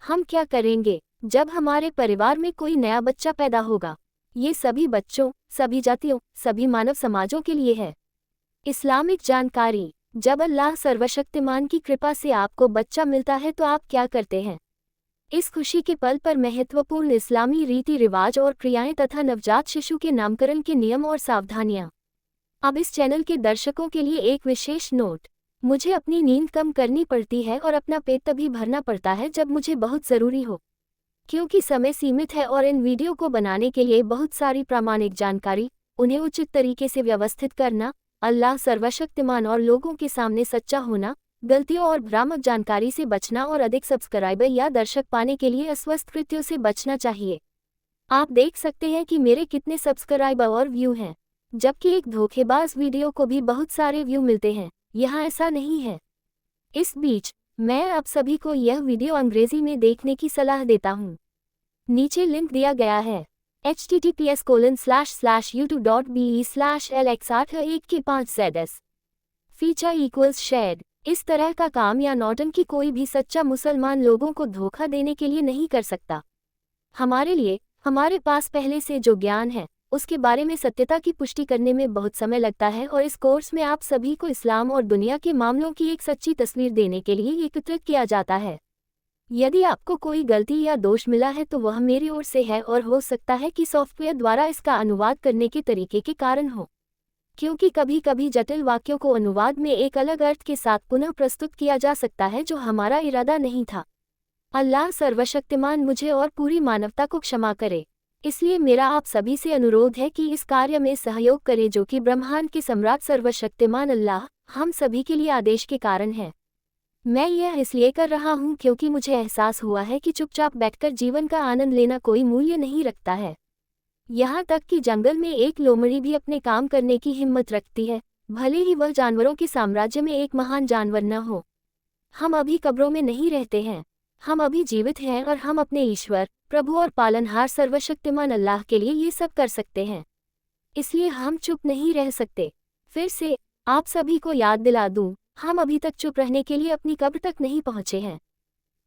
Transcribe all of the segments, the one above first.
हम क्या करेंगे जब हमारे परिवार में कोई नया बच्चा पैदा होगा? ये सभी बच्चों, सभी जातियों, सभी मानव समाजों के लिए है। इस्लामिक जानकारी। जब अल्लाह सर्वशक्तिमान की कृपा से आपको बच्चा मिलता है तो आप क्या करते हैं? इस खुशी के पल पर महत्वपूर्ण इस्लामी रीति रिवाज और क्रियाएं तथा नवजात शिशु के नामकरण के नियम और सावधानियां। अब इस चैनल के दर्शकों के लिए एक विशेष नोट। मुझे अपनी नींद कम करनी पड़ती है और अपना पेट तभी भरना पड़ता है जब मुझे बहुत ज़रूरी हो। क्योंकि समय सीमित है और इन वीडियो को बनाने के लिए बहुत सारी प्रामाणिक जानकारी, उन्हें उचित तरीके से व्यवस्थित करना, अल्लाह सर्वशक्तिमान और लोगों के सामने सच्चा होना, गलतियों और भ्रामक जानकारी से बचना और अधिक सब्सक्राइबर या दर्शक पाने के लिए अस्वस्थ कृत्यों से बचना चाहिए। आप देख सकते हैं कि मेरे कितने सब्सक्राइबर और व्यू हैं, जबकि एक धोखेबाज वीडियो को भी बहुत सारे व्यू मिलते हैं। यहाँ ऐसा नहीं है। इस बीच मैं आप सभी को यह वीडियो अंग्रेजी में देखने की सलाह देता हूँ। नीचे लिंक दिया गया है https://youtube.be/lx815zs फीचर इक्वल्स शेयर्ड। इस तरह का काम या नौटंकी कोई भी सच्चा मुसलमान लोगों को धोखा देने के लिए नहीं कर सकता। हमारे लिए हमारे पास पहले से जो ज्ञान है उसके बारे में सत्यता की पुष्टि करने में बहुत समय लगता है और इस कोर्स में आप सभी को इस्लाम और दुनिया के मामलों की एक सच्ची तस्वीर देने के लिए एकत्रित किया जाता है। यदि आपको कोई गलती या दोष मिला है तो वह मेरी ओर से है और हो सकता है कि सॉफ्टवेयर द्वारा इसका अनुवाद करने के तरीके के कारण हो, क्योंकि कभी कभी जटिल वाक्यों को अनुवाद में एक अलग अर्थ के साथ पुनः प्रस्तुत किया जा सकता है जो हमारा इरादा नहीं था। अल्लाह सर्वशक्तिमान मुझे और पूरी मानवता को क्षमा करे। इसलिए मेरा आप सभी से अनुरोध है कि इस कार्य में सहयोग करें जो कि ब्रह्मांड के सम्राट सर्वशक्तिमान अल्लाह हम सभी के लिए आदेश के कारण है। मैं यह इसलिए कर रहा हूँ क्योंकि मुझे एहसास हुआ है कि चुपचाप बैठकर जीवन का आनंद लेना कोई मूल्य नहीं रखता है। यहाँ तक कि जंगल में एक लोमड़ी भी अपने काम करने की हिम्मत रखती है, भले ही वह जानवरों के साम्राज्य में एक महान जानवर न हो। हम अभी कब्रों में नहीं रहते हैं, हम अभी जीवित हैं और हम अपने ईश्वर, प्रभु और पालनहार सर्वशक्तिमान अल्लाह के लिए ये सब कर सकते हैं। इसलिए हम चुप नहीं रह सकते। फिर से आप सभी को याद दिला दूं, हम अभी तक चुप रहने के लिए अपनी कब्र तक नहीं पहुंचे हैं।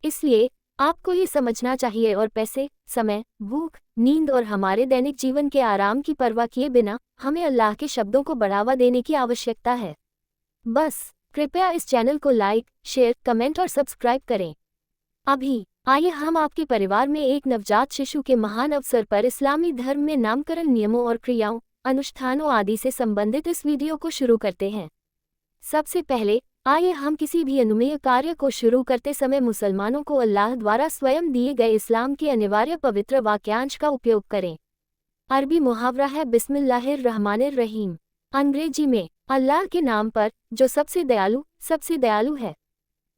इसलिए आपको ये समझना चाहिए और पैसे, समय, भूख, नींद और हमारे दैनिक जीवन के आराम की परवाह किए बिना हमें अल्लाह के शब्दों को बढ़ावा देने की आवश्यकता है। बस कृपया इस चैनल को लाइक, शेयर, कमेंट और सब्सक्राइब करें। अभी आइए हम आपके परिवार में एक नवजात शिशु के महान अवसर पर इस्लामी धर्म में नामकरण नियमों और क्रियाओं, अनुष्ठानों आदि से संबंधित इस वीडियो को शुरू करते हैं। सबसे पहले आइए हम किसी भी अनुमेय कार्य को शुरू करते समय मुसलमानों को अल्लाह द्वारा स्वयं दिए गए इस्लाम के अनिवार्य पवित्र वाक्यांश का उपयोग करें। अरबी मुहावरा है बिस्मिल्लाहिर्रहमानिर्रहीम। अंग्रेजी में अल्लाह के नाम पर जो सबसे दयालु है।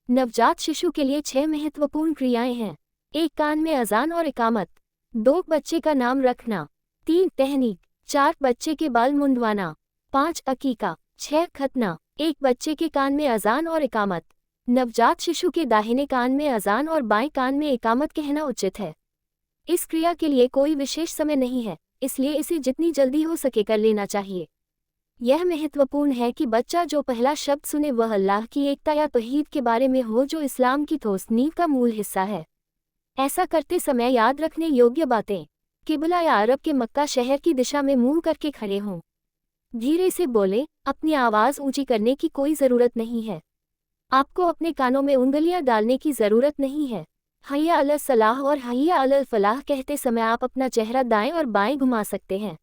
नवजात शिशु के लिए 6 महत्वपूर्ण क्रियाएं हैं। 1 कान में अजान और इकामत, 2 बच्चे का नाम रखना, 3 तहनीक, 4 बच्चे के बाल मुंडवाना, 5 अकीका, 6 खतना। 1 बच्चे के कान में अजान और इकामत। नवजात शिशु के दाहिने कान में अजान और बाएं कान में इकामत कहना उचित है। इस क्रिया के लिए कोई विशेष समय नहीं है, इसलिए इसे जितनी जल्दी हो सके कर लेना चाहिए। यह महत्वपूर्ण है कि बच्चा जो पहला शब्द सुने वह अल्लाह की एकता या तौहीद के बारे में हो, जो इस्लाम की ठोस नींव का मूल हिस्सा है। ऐसा करते समय याद रखने योग्य बातें। किबला या अरब के मक्का शहर की दिशा में मुंह करके खड़े हों। धीरे से बोलें, अपनी आवाज़ ऊंची करने की कोई ज़रूरत नहीं है। आपको अपने कानों में उंगलियां डालने की ज़रूरत नहीं है। हय्या अलल सलाह और हय्या अलल फलाह कहते समय आप अपना चेहरा दाएं और बाएं घुमा सकते हैं।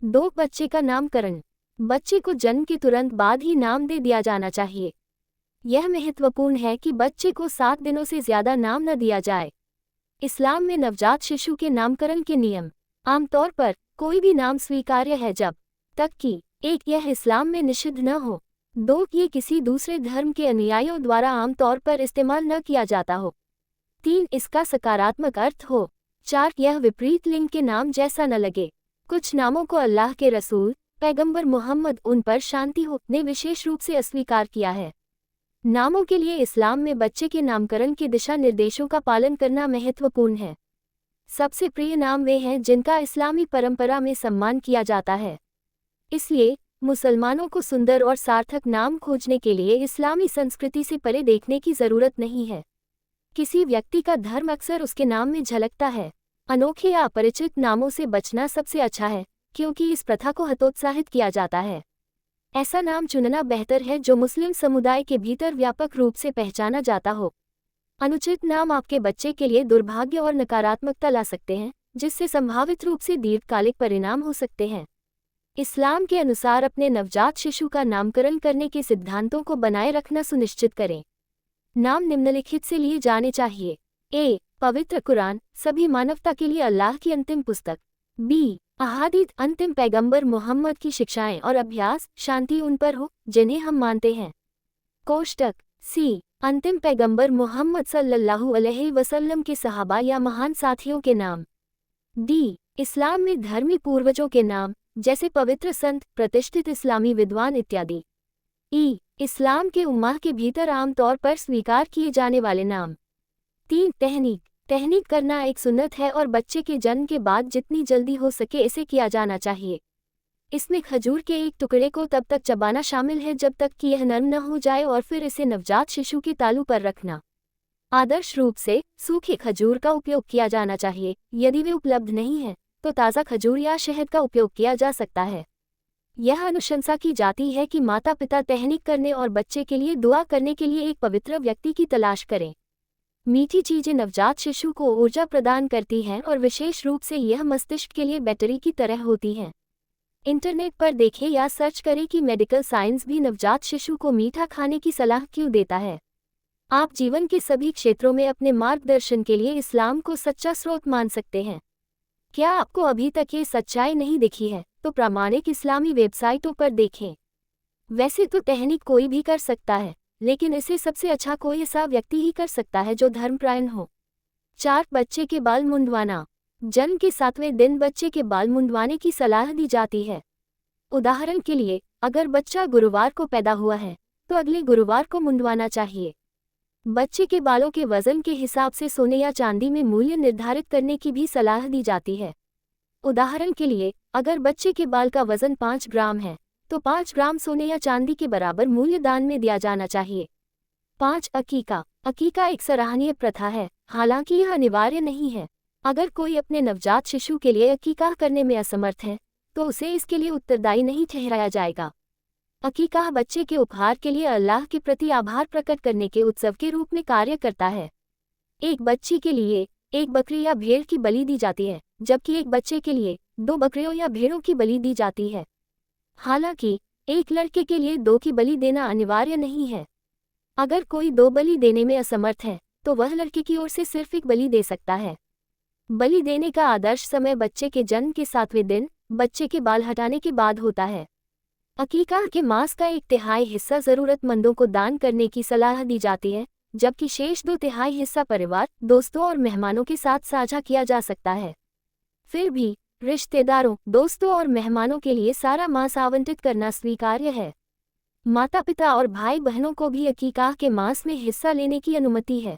2 बच्चे का नामकरण। बच्चे को जन्म के तुरंत बाद ही नाम दे दिया जाना चाहिए। यह महत्वपूर्ण है कि बच्चे को 7 दिनों से ज़्यादा नाम न दिया जाए। इस्लाम में नवजात शिशु के नामकरण के नियम। आमतौर पर कोई भी नाम स्वीकार्य है जब तक कि 1 यह इस्लाम में निषिद्ध न हो, 2 ये किसी दूसरे धर्म के अनुयायियों द्वारा आमतौर पर इस्तेमाल न किया जाता हो, 3 इसका सकारात्मक अर्थ हो, 4 यह विपरीत लिंग के नाम जैसा न लगे। कुछ नामों को अल्लाह के रसूल पैगंबर मोहम्मद उन पर शांति हो ने विशेष रूप से अस्वीकार किया है। नामों के लिए इस्लाम में बच्चे के नामकरण के दिशा निर्देशों का पालन करना महत्वपूर्ण है। सबसे प्रिय नाम वे हैं जिनका इस्लामी परंपरा में सम्मान किया जाता है। इसलिए मुसलमानों को सुंदर और सार्थक नाम खोजने के लिए इस्लामी संस्कृति से परे देखने की ज़रूरत नहीं है। किसी व्यक्ति का धर्म अक्सर उसके नाम में झलकता है। अनोखे या अपरिचित नामों से बचना सबसे अच्छा है, क्योंकि इस प्रथा को हतोत्साहित किया जाता है। ऐसा नाम चुनना बेहतर है जो मुस्लिम समुदाय के भीतर व्यापक रूप से पहचाना जाता हो। अनुचित नाम आपके बच्चे के लिए दुर्भाग्य और नकारात्मकता ला सकते हैं, जिससे संभावित रूप से दीर्घकालिक परिणाम हो सकते हैं। इस्लाम के अनुसार अपने नवजात शिशु का नामकरण करने के सिद्धांतों को बनाए रखना सुनिश्चित करें। नाम निम्नलिखित से लिए जाने चाहिए। ए. पवित्र कुरान, सभी मानवता के लिए अल्लाह की अंतिम पुस्तक। बी. अहादीथ, अंतिम पैगंबर मोहम्मद की शिक्षाएं और अभ्यास, शांति उन पर हो जिन्हें हम मानते हैं। कोष्टक। सी. अंतिम पैगंबर मोहम्मद सल्लल्लाहु अलैहि वसल्लम के सहाबा या महान साथियों के नाम। डी. इस्लाम में धर्मी पूर्वजों के नाम, जैसे पवित्र संत, प्रतिष्ठित इस्लामी विद्वान इत्यादि। ई. इस्लाम के उम्माह के भीतर आमतौर पर स्वीकार किए जाने वाले नाम। 3. तहनीक। तहनीक करना एक सुन्नत है और बच्चे के जन्म के बाद जितनी जल्दी हो सके इसे किया जाना चाहिए। इसमें खजूर के एक टुकड़े को तब तक चबाना शामिल है जब तक कि यह नरम न हो जाए और फिर इसे नवजात शिशु के तालू पर रखना। आदर्श रूप से सूखी खजूर का उपयोग किया जाना चाहिए। यदि वे उपलब्ध नहीं है तो ताज़ा खजूर या शहद का उपयोग किया जा सकता है। यह अनुशंसा की जाती है कि माता पिता तहनीक करने और बच्चे के लिए दुआ करने के लिए एक पवित्र व्यक्ति की तलाश करें। मीठी चीज़ें नवजात शिशु को ऊर्जा प्रदान करती हैं और विशेष रूप से यह मस्तिष्क के लिए बैटरी की तरह होती हैं। इंटरनेट पर देखें या सर्च करें कि मेडिकल साइंस भी नवजात शिशु को मीठा खाने की सलाह क्यों देता है। आप जीवन के सभी क्षेत्रों में अपने मार्गदर्शन के लिए इस्लाम को सच्चा स्रोत मान सकते हैं। क्या आपको अभी तक ये सच्चाई नहीं दिखी है तो प्रामाणिक इस्लामी वेबसाइटों पर देखें। वैसे तो तहनीक कोई भी कर सकता है, लेकिन इसे सबसे अच्छा कोई ऐसा व्यक्ति ही कर सकता है जो धर्मपरायण हो। 4. बच्चे के बाल मुंडवाना। जन्म के 7वें दिन बच्चे के बाल मुंडवाने की सलाह दी जाती है। उदाहरण के लिए, अगर बच्चा गुरुवार को पैदा हुआ है तो अगले गुरुवार को मुंडवाना चाहिए। बच्चे के बालों के वजन के हिसाब से सोने या चांदी में मूल्य निर्धारित करने की भी सलाह दी जाती है। उदाहरण के लिए, अगर बच्चे के बाल का वजन 5 ग्राम है तो 5 ग्राम सोने या चांदी के बराबर मूल्य दान में दिया जाना चाहिए। 5. अकीका। अकीका एक सराहनीय प्रथा है, हालांकि यह अनिवार्य नहीं है। अगर कोई अपने नवजात शिशु के लिए अकीका करने में असमर्थ है तो उसे इसके लिए उत्तरदायी नहीं ठहराया जाएगा। अकीका बच्चे के उपहार के लिए अल्लाह के प्रति आभार प्रकट करने के उत्सव के रूप में कार्य करता है। एक बच्ची के लिए एक बकरी या भेड़ की बलि दी जाती है, जबकि एक बच्चे के लिए 2 बकरियों या भेड़ों की बलि दी जाती है। हालांकि एक लड़के के लिए 2 की बलि देना अनिवार्य नहीं है। अगर कोई 2 बलि देने में असमर्थ है तो वह लड़के की ओर से सिर्फ एक बलि दे सकता है। बलि देने का आदर्श समय बच्चे के जन्म के 7वें दिन बच्चे के बाल हटाने के बाद होता है। अकीका के मांस का 1/3 हिस्सा ज़रूरतमंदों को दान करने की सलाह दी जाती है, जबकि शेष 2/3 हिस्सा परिवार, दोस्तों और मेहमानों के साथ साझा किया जा सकता है। फिर भी रिश्तेदारों, दोस्तों और मेहमानों के लिए सारा मांस आवंटित करना स्वीकार्य है। माता पिता और भाई बहनों को भी अकीका के मांस में हिस्सा लेने की अनुमति है।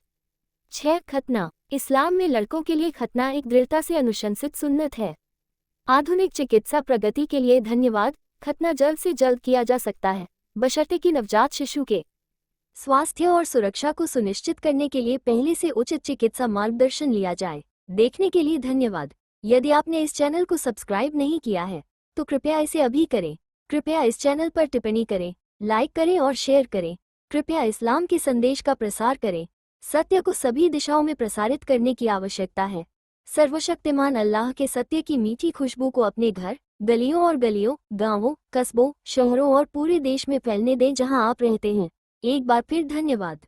6. खतना। इस्लाम में लड़कों के लिए खतना एक दृढ़ता से अनुशंसित सुन्नत है। आधुनिक चिकित्सा प्रगति के लिए धन्यवाद। खतना जल्द से जल्द किया जा सकता है, बशर्ते कि नवजात शिशु के स्वास्थ्य और सुरक्षा को सुनिश्चित करने के लिए पहले से उचित चिकित्सा मार्गदर्शन लिया जाए। देखने के लिए धन्यवाद। यदि आपने इस चैनल को सब्सक्राइब नहीं किया है तो कृपया इसे अभी करें। कृपया इस चैनल पर टिप्पणी करें, लाइक करें और शेयर करें। कृपया इस्लाम के संदेश का प्रसार करें। सत्य को सभी दिशाओं में प्रसारित करने की आवश्यकता है। सर्वशक्तिमान अल्लाह के सत्य की मीठी खुशबू को अपने घर, गलियों, गांवों, कस्बों, शहरों और पूरे देश में फैलने दें जहां आप रहते हैं। एक बार फिर धन्यवाद।